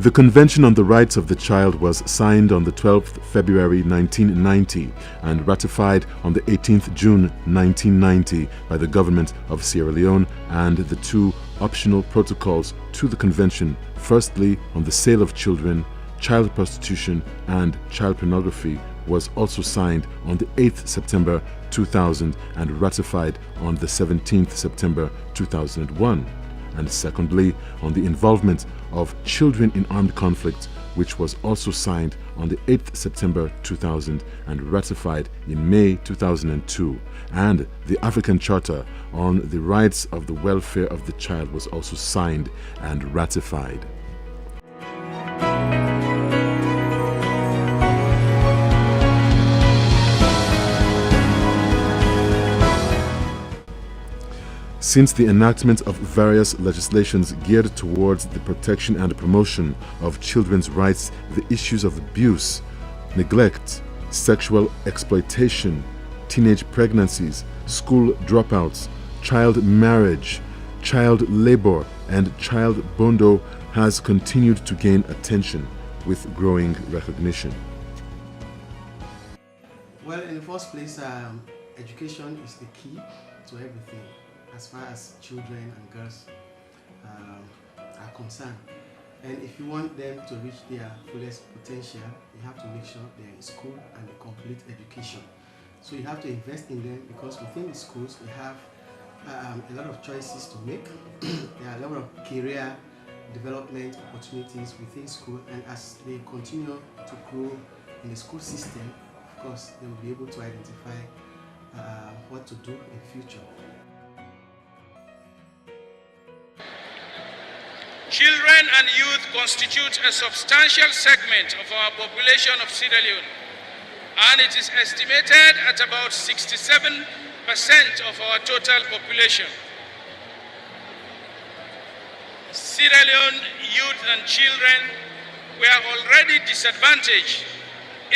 The Convention on the Rights of the Child was signed on the 12th February 1990 and ratified on the 18th June 1990 by the government of Sierra Leone, and the two optional protocols to the convention, firstly on the sale of children, child prostitution and child pornography, was also signed on the 8th September 2000 and ratified on the 17th September 2001. And secondly, on the involvement of children in armed conflict, which was also signed on the 8th September 2000 and ratified in May 2002. And the African Charter on the Rights of the Welfare of the Child was also signed and ratified. Since the enactment of various legislations geared towards the protection and promotion of children's rights, the issues of abuse, neglect, sexual exploitation, teenage pregnancies, school dropouts, child marriage, child labor, and child bondo has continued to gain attention with growing recognition. Well, in the first place, education is the key to everything as far as children and girls are concerned. And if you want them to reach their fullest potential, you have to make sure they're in school and they complete education. So you have to invest in them, because within the schools we have a lot of choices to make. There are a lot of career development opportunities within school, and as they continue to grow in the school system, of course, they will be able to identify what to do in future. Children and youth constitute a substantial segment of our population of Sierra Leone, and it is estimated at about 67% of our total population. Sierra Leone youth and children were already disadvantaged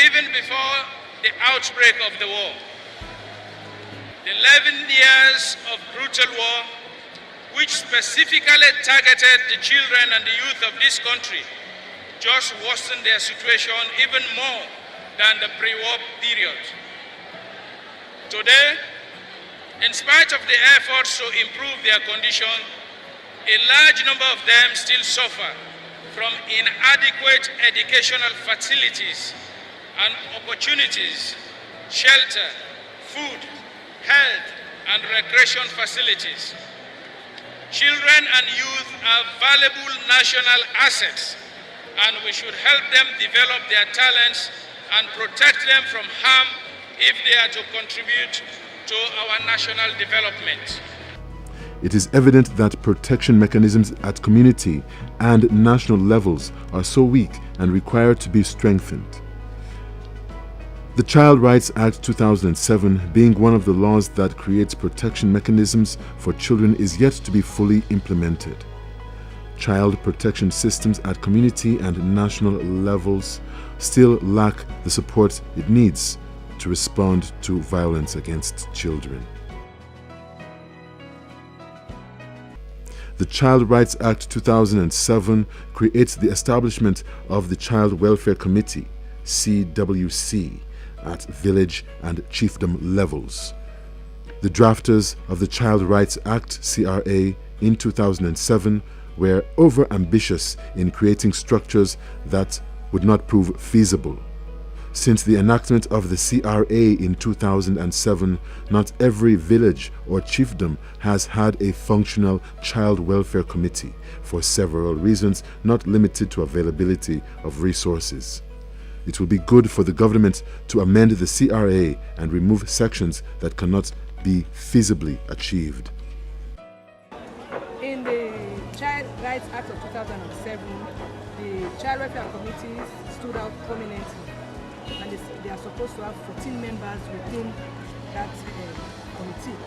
even before the outbreak of the war. The 11 years of brutal war, which specifically targeted the children and the youth of this country, just worsened their situation even more than the pre-war period. Today, in spite of the efforts to improve their condition, a large number of them still suffer from inadequate educational facilities and opportunities, shelter, food, health, and recreation facilities. Children and youth are valuable national assets, and we should help them develop their talents and protect them from harm if they are to contribute to our national development. It is evident that protection mechanisms at community and national levels are so weak and require to be strengthened. The Child Rights Act 2007, being one of the laws that creates protection mechanisms for children, is yet to be fully implemented. Child protection systems at community and national levels still lack the support it needs to respond to violence against children. The Child Rights Act 2007 creates the establishment of the Child Welfare Committee, CWC, at village and chiefdom levels. The drafters of the Child Rights Act, CRA, in 2007 were over-ambitious in creating structures that would not prove feasible. Since the enactment of the CRA in 2007, not every village or chiefdom has had a functional child welfare committee for several reasons, not limited to availability of resources. It will be good for the government to amend the CRA and remove sections that cannot be feasibly achieved. In the Child Rights Act of 2007, the Child Welfare Committees stood out prominently, and they are supposed to have 14 members within that committee,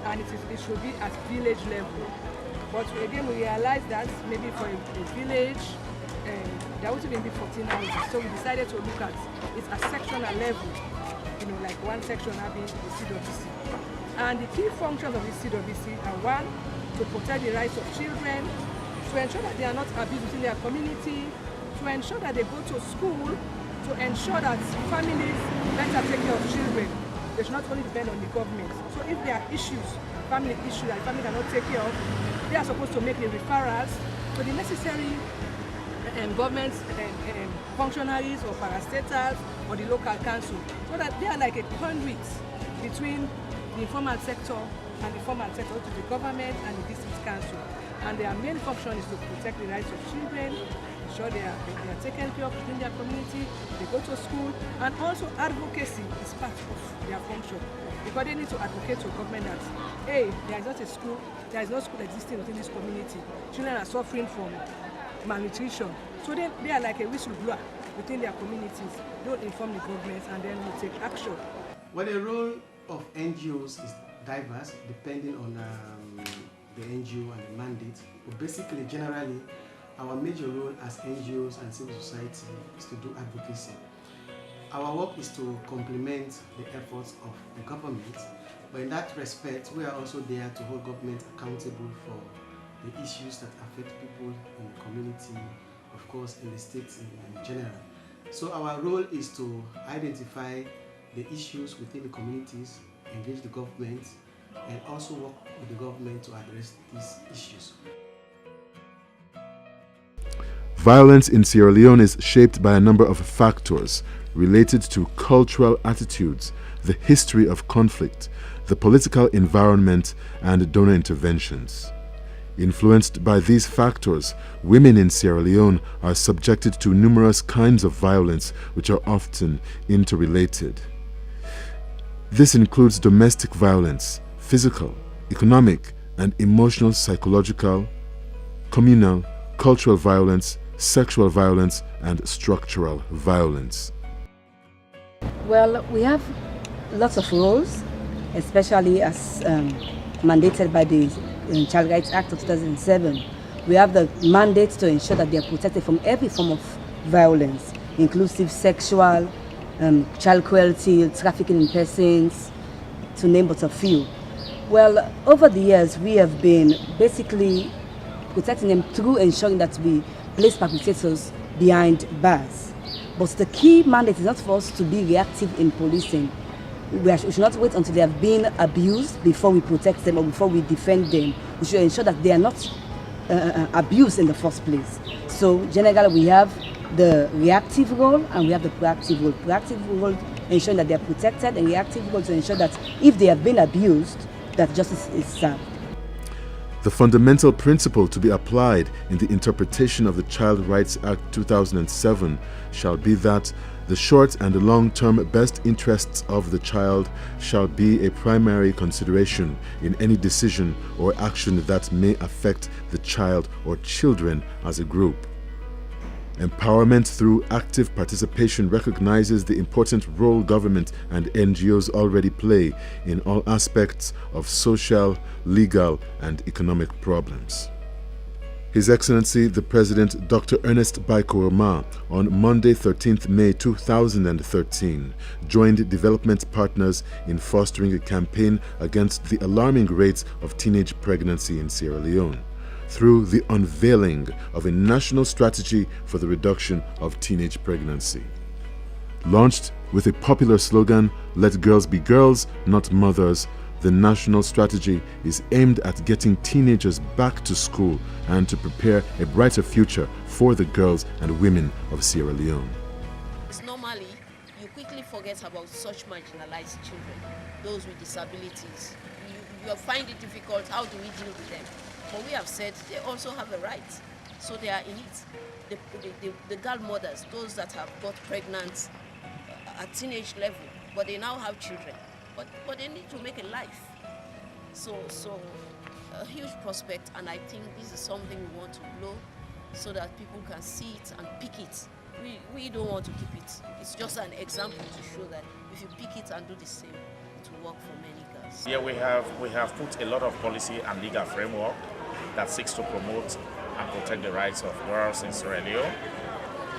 and it should be at village level. But again, we realized that maybe for a village, there wouldn't even be 14 houses, so we decided to look at it at sectional level, like one section having the CWC. And the key functions of the CWC are: one, to protect the rights of children; to ensure that they are not abused within their community, to ensure that they go to school, to ensure that families better take care of children. They should not only depend on the government. So if there are issues, family issues that the family cannot take care of, they are supposed to make the referrals to the necessary government functionaries or parastatals or the local council, so that they are like a conduit between the informal sector and the formal sector, to the government and the district council. And their main function is to protect the rights of children, ensure they are taken care of within their community, they go to school, and also advocacy is part of their function. Because they need to advocate to government that, hey, there is not a school, there is no school existing within this community. Children are suffering from malnutrition. So they are like a whistleblower within their communities. Don't inform the government and then we take action. Well, the role of NGOs is diverse depending on the NGO and the mandate. But basically, generally, our major role as NGOs and civil society is to do advocacy. Our work is to complement the efforts of the government, but in that respect, we are also there to hold government accountable for the issues that affect people in the community, of course, in the states in general. So our role is to identify the issues within the communities, engage the government, and also work with the government to address these issues. Violence in Sierra Leone is shaped by a number of factors related to cultural attitudes, the history of conflict, the political environment, and donor interventions. Influenced by these factors, women in Sierra Leone are subjected to numerous kinds of violence which are often interrelated. This includes domestic violence, physical, economic, and emotional, psychological, communal, cultural violence, sexual violence, and structural violence. Well, we have lots of roles, especially as mandated by the Child Rights Act of 2007. We have the mandate to ensure that they are protected from every form of violence, inclusive sexual, child cruelty, trafficking in persons, to name but a few. Well, over the years, we have been basically protecting them through ensuring that we place perpetrators behind bars. But the key mandate is not for us to be reactive in policing. We should not wait until they have been abused before we protect them or before we defend them. We should ensure that they are not abused in the first place. So generally we have the reactive role and we have the proactive role. Proactive role ensuring that they are protected, and reactive role to ensure that if they have been abused, that justice is served. The fundamental principle to be applied in the interpretation of the Child Rights Act 2007 shall be that the short and the long-term best interests of the child shall be a primary consideration in any decision or action that may affect the child or children as a group. Empowerment through active participation recognizes the important role government and NGOs already play in all aspects of social, legal, and economic problems. His Excellency the President Dr. Ernest Bai Koroma on Monday 13th May 2013 joined development partners in fostering a campaign against the alarming rates of teenage pregnancy in Sierra Leone through the unveiling of a national strategy for the reduction of teenage pregnancy. Launched with a popular slogan, "Let girls be girls, not mothers," the national strategy is aimed at getting teenagers back to school and to prepare a brighter future for the girls and women of Sierra Leone. Normally, you quickly forget about such marginalized children, those with disabilities. You find it difficult, how do we deal with them? But we have said they also have a right, so they are in it. The girl mothers, those that have got pregnant at teenage level, but they now have children, but they need to make a life. So a huge prospect, and I think this is something we want to blow so that people can see it and pick it. We don't want to keep it. It's just an example to show that if you pick it and do the same, it will work for many girls. Yeah, we have put a lot of policy and legal framework that seeks to promote and protect the rights of girls in Sierra Leone.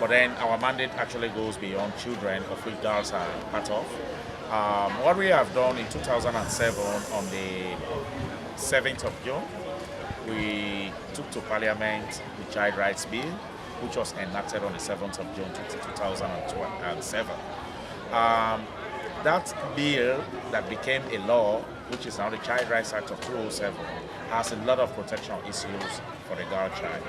But then our mandate actually goes beyond children, of which girls are part of. What we have done in 2007 on the 7th of June, we took to Parliament the Child Rights Bill, which was enacted on the 7th of June 2007. That bill that became a law, which is now the Child Rights Act of 2007, has a lot of protection issues for the girl child.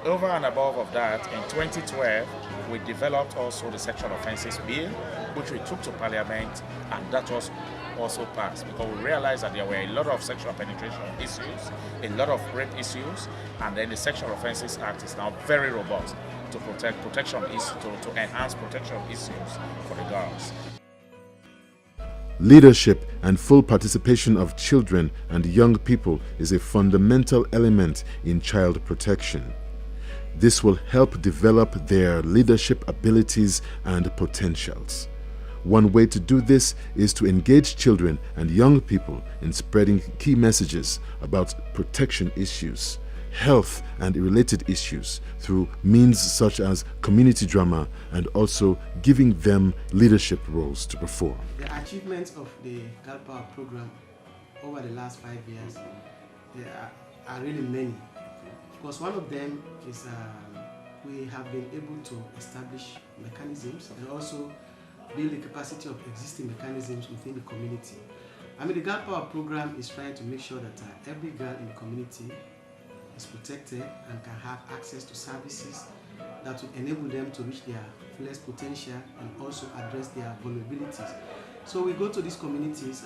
Over and above of that, in 2012, we developed also the Sexual Offences Bill, which we took to Parliament, and that was also passed because we realized that there were a lot of sexual penetration issues, a lot of rape issues, and then the Sexual Offences Act is now very robust to to enhance protection issues for the girls. Leadership and full participation of children and young people is a fundamental element in child protection. This will help develop their leadership abilities and potentials. One way to do this is to engage children and young people in spreading key messages about protection issues, health and related issues through means such as community drama and also giving them leadership roles to perform. The achievements of the Girl Power program over the last 5 years are really many. Of course, one of them is we have been able to establish mechanisms and also build the capacity of existing mechanisms within the community. I mean, the Girl Power program is trying to make sure that every girl in the community is protected and can have access to services that will enable them to reach their fullest potential and also address their vulnerabilities. So we go to these communities,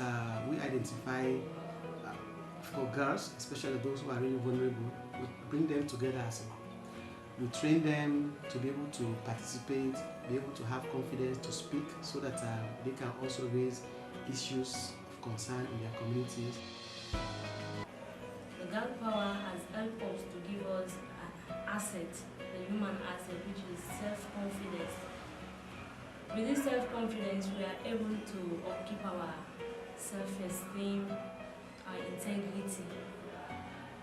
we identify for girls, especially those who are really vulnerable, we bring them together as a we train them to be able to participate, be able to have confidence to speak so that they can also raise issues of concern in their communities. The Girl Power has helped us to give us an asset, the human asset, which is self-confidence. With this self-confidence, we are able to upkeep our self-esteem, our integrity.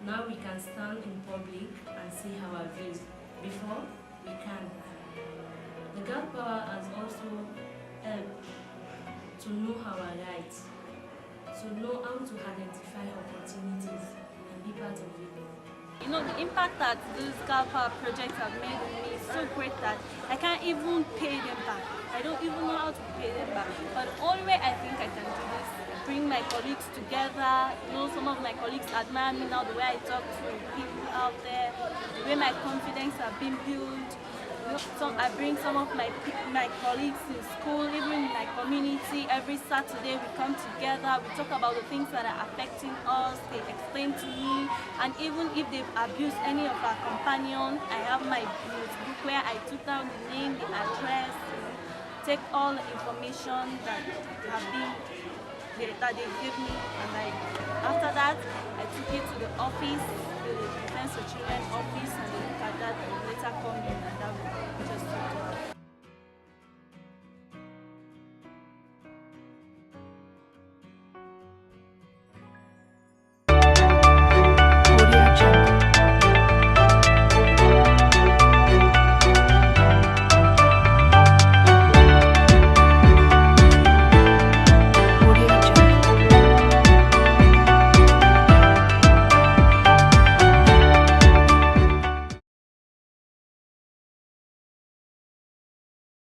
Now we can stand in public and say our views. Before, we can't. The Girl Power has also helped to know our rights, to know how to identify opportunities and be part of it. You know, the impact that these Girl Power projects have made on me is so great that I can't even pay them back. I don't even know how to pay them back. But the only way I think I can do this is bring my colleagues together. You know, some of my colleagues admire me now, the way I talk to people out there, the way my confidence has been built. You know, I bring some of my colleagues in school, even in my community. Every Saturday we come together, we talk about the things that are affecting us, they explain to me, and even if they've abused any of our companions, I have my notebook where I took down the name, the address, take all the information that they gave me, and after that I took it to the office, the Defense of Children office, and they look at that and later call